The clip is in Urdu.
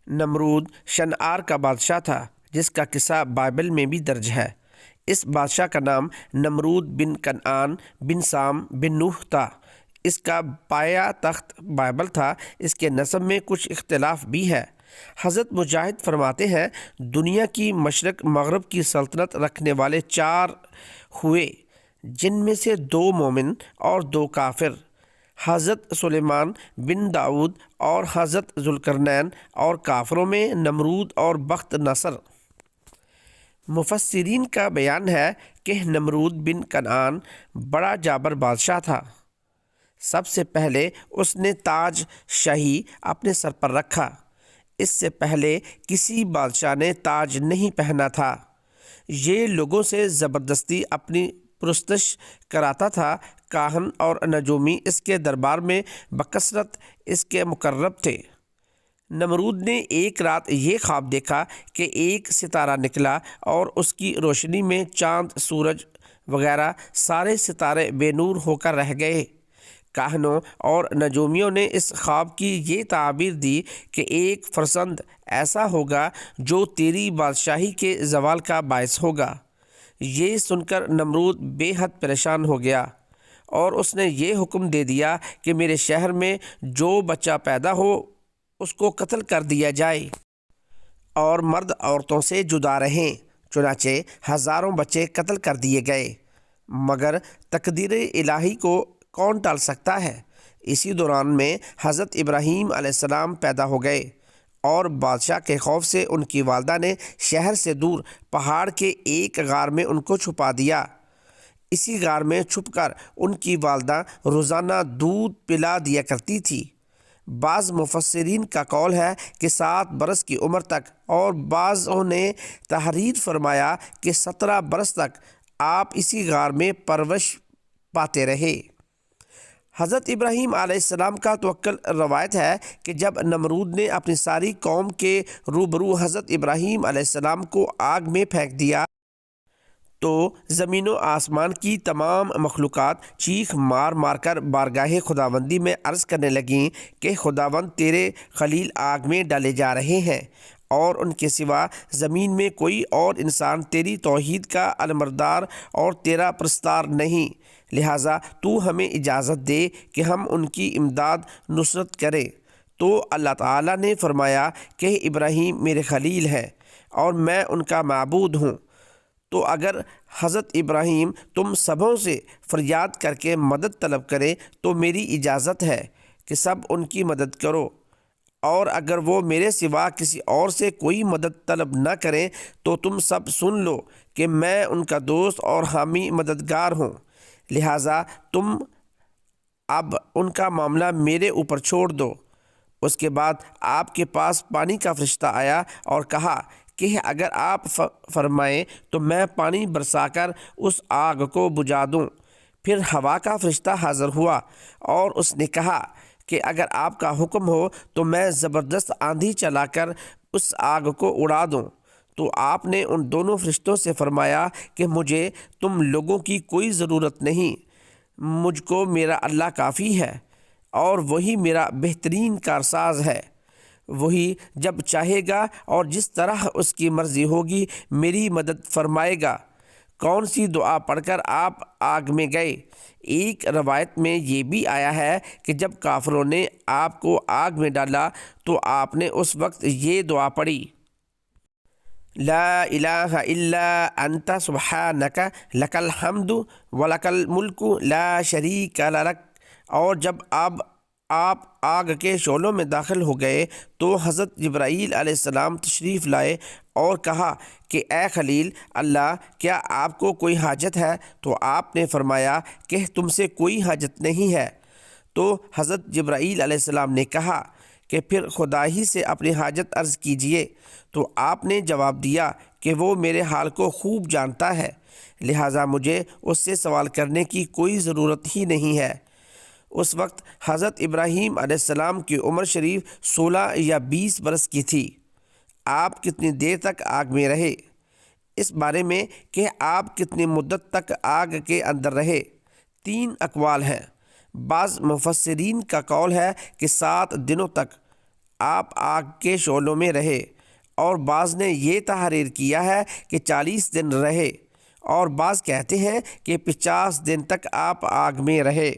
نمرود شنعار کا بادشاہ تھا جس کا قصہ بائبل میں بھی درج ہے۔ اس بادشاہ کا نام نمرود بن کنعان بن سام بن نوح تھا۔ اس کا پایا تخت بائبل تھا۔ اس کے نسب میں کچھ اختلاف بھی ہے۔ حضرت مجاہد فرماتے ہیں دنیا کی مشرق مغرب کی سلطنت رکھنے والے 4 ہوئے، جن میں سے 2 مومن اور 2 کافر، حضرت سلیمان بن داؤد اور حضرت ذوالقرنین، اور کافروں میں نمرود اور بخت نصر۔ مفسرین کا بیان ہے کہ نمرود بن کنعان بڑا جابر بادشاہ تھا۔ سب سے پہلے اس نے تاج شاہی اپنے سر پر رکھا۔ اس سے پہلے کسی بادشاہ نے تاج نہیں پہنا تھا۔ یہ لوگوں سے زبردستی اپنی پرستش کراتا تھا۔ کاہن اور نجومی اس کے دربار میں بکثرت اس کے مقرب تھے۔ نمرود نے ایک رات یہ خواب دیکھا کہ ایک ستارہ نکلا اور اس کی روشنی میں چاند، سورج وغیرہ سارے ستارے بے نور ہو کر رہ گئے۔ کاہنوں اور نجومیوں نے اس خواب کی یہ تعبیر دی کہ ایک فرزند ایسا ہوگا جو تیری بادشاہی کے زوال کا باعث ہوگا۔ یہ سن کر نمرود بے حد پریشان ہو گیا اور اس نے یہ حکم دے دیا کہ میرے شہر میں جو بچہ پیدا ہو اس کو قتل کر دیا جائے اور مرد عورتوں سے جدا رہیں۔ چنانچہ ہزاروں بچے قتل کر دیے گئے، مگر تقدیر الہی کو کون ٹال سکتا ہے؟ اسی دوران میں حضرت ابراہیم علیہ السلام پیدا ہو گئے اور بادشاہ کے خوف سے ان کی والدہ نے شہر سے دور پہاڑ کے ایک غار میں ان کو چھپا دیا۔ اسی غار میں چھپ کر ان کی والدہ روزانہ دودھ پلا دیا کرتی تھی۔ بعض مفسرین کا قول ہے کہ 7 برس کی عمر تک، اور بعضوں نے تحریر فرمایا کہ 17 برس تک آپ اسی غار میں پرورش پاتے رہے۔ حضرت ابراہیم علیہ السلام کا توکل روایت ہے کہ جب نمرود نے اپنی ساری قوم کے روبرو حضرت ابراہیم علیہ السلام کو آگ میں پھینک دیا تو زمین و آسمان کی تمام مخلوقات چیخ مار مار کر بارگاہ خداوندی میں عرض کرنے لگیں کہ خداوند تیرے خلیل آگ میں ڈالے جا رہے ہیں، اور ان کے سوا زمین میں کوئی اور انسان تیری توحید کا علمبردار اور تیرا پرستار نہیں، لہٰذا تو ہمیں اجازت دے کہ ہم ان کی امداد نصرت کریں۔ تو اللہ تعالیٰ نے فرمایا کہ ابراہیم میرے خلیل ہیں اور میں ان کا معبود ہوں۔ تو اگر حضرت ابراہیم تم سبوں سے فریاد کر کے مدد طلب کریں تو میری اجازت ہے کہ سب ان کی مدد کرو، اور اگر وہ میرے سوا کسی اور سے کوئی مدد طلب نہ کریں تو تم سب سن لو کہ میں ان کا دوست اور حامی مددگار ہوں، لہٰذا تم اب ان کا معاملہ میرے اوپر چھوڑ دو۔ اس کے بعد آپ کے پاس پانی کا فرشتہ آیا اور کہا کہ اگر آپ فرمائیں تو میں پانی برسا کر اس آگ کو بجھا دوں۔ پھر ہوا کا فرشتہ حاضر ہوا اور اس نے کہا کہ اگر آپ کا حکم ہو تو میں زبردست آندھی چلا کر اس آگ کو اڑا دوں۔ تو آپ نے ان دونوں فرشتوں سے فرمایا کہ مجھے تم لوگوں کی کوئی ضرورت نہیں، مجھ کو میرا اللہ کافی ہے، اور وہی میرا بہترین کارساز ہے۔ وہی جب چاہے گا اور جس طرح اس کی مرضی ہوگی میری مدد فرمائے گا۔ کون سی دعا پڑھ کر آپ آگ میں گئے؟ ایک روایت میں یہ بھی آیا ہے کہ جب کافروں نے آپ کو آگ میں ڈالا تو آپ نے اس وقت یہ دعا پڑھی، لا الہ الا انت سبحانک لک الحمد ولک الملک لا شریک لک۔ اور جب آپ آگ کے شعلوں میں داخل ہو گئے تو حضرت جبرائیل علیہ السلام تشریف لائے اور کہا کہ اے خلیل اللہ، کیا آپ کو کوئی حاجت ہے؟ تو آپ نے فرمایا کہ تم سے کوئی حاجت نہیں ہے۔ تو حضرت جبرائیل علیہ السلام نے کہا کہ پھر خدا ہی سے اپنی حاجت عرض کیجئے۔ تو آپ نے جواب دیا کہ وہ میرے حال کو خوب جانتا ہے، لہٰذا مجھے اس سے سوال کرنے کی کوئی ضرورت ہی نہیں ہے۔ اس وقت حضرت ابراہیم علیہ السلام کی عمر شریف 16 یا 20 برس کی تھی۔ آپ کتنی دیر تک آگ میں رہے؟ اس بارے میں کہ آپ کتنی مدت تک آگ کے اندر رہے 3 اقوال ہیں۔ بعض مفسرین کا قول ہے کہ 7 دنوں تک، آپ آگ کے شعلوں میں رہے، اور بعض نے یہ تحریر کیا ہے کہ 40 دن رہے، اور بعض کہتے ہیں کہ 50 دن تک آپ آگ میں رہے۔